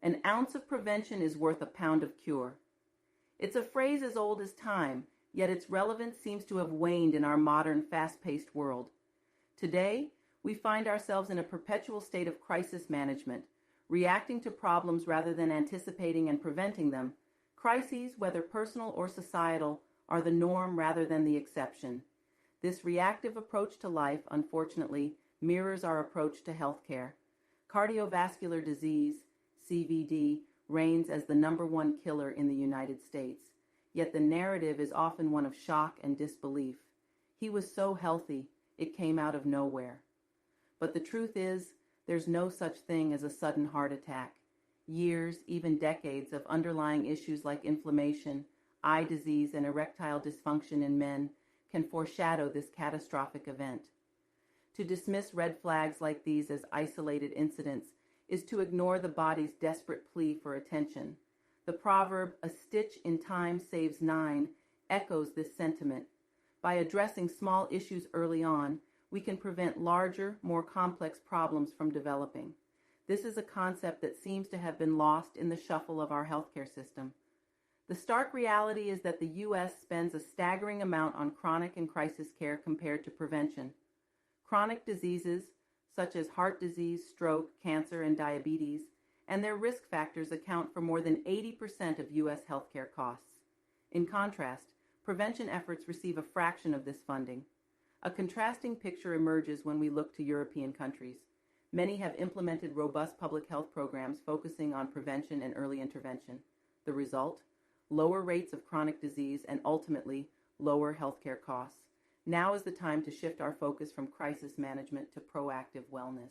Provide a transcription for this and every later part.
An ounce of prevention is worth a pound of cure. It's a phrase as old as time, yet its relevance seems to have waned in our modern, fast-paced world. Today, we find ourselves in a perpetual state of crisis management, reacting to problems rather than anticipating and preventing them. Crises, whether personal or societal, are the norm rather than the exception. This reactive approach to life, unfortunately, mirrors our approach to healthcare. Cardiovascular disease, CVD, reigns as the #1 killer in the United States, yet the narrative is often one of shock and disbelief. He was so healthy, it came out of nowhere. But the truth is, there's no such thing as a sudden heart attack. Years, even decades, of underlying issues like inflammation, eye disease, and erectile dysfunction in men can foreshadow this catastrophic event. To dismiss red flags like these as isolated incidents is to ignore the body's desperate plea for attention. The proverb, "A stitch in time saves 9, echoes this sentiment. By addressing small issues early on, we can prevent larger, more complex problems from developing. This is a concept that seems to have been lost in the shuffle of our healthcare system. The stark reality is that the U.S. spends a staggering amount on chronic and crisis care compared to prevention. Chronic diseases, such as heart disease, stroke, cancer, and diabetes, and their risk factors account for more than 80% of U.S. healthcare costs. In contrast, prevention efforts receive a fraction of this funding. A contrasting picture emerges when we look to European countries. Many have implemented robust public health programs focusing on prevention and early intervention. The result? Lower rates of chronic disease and ultimately lower healthcare costs. Now is the time to shift our focus from crisis management to proactive wellness.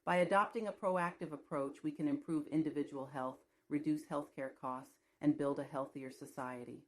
By adopting a proactive approach, we can improve individual health, reduce healthcare costs, and build a healthier society.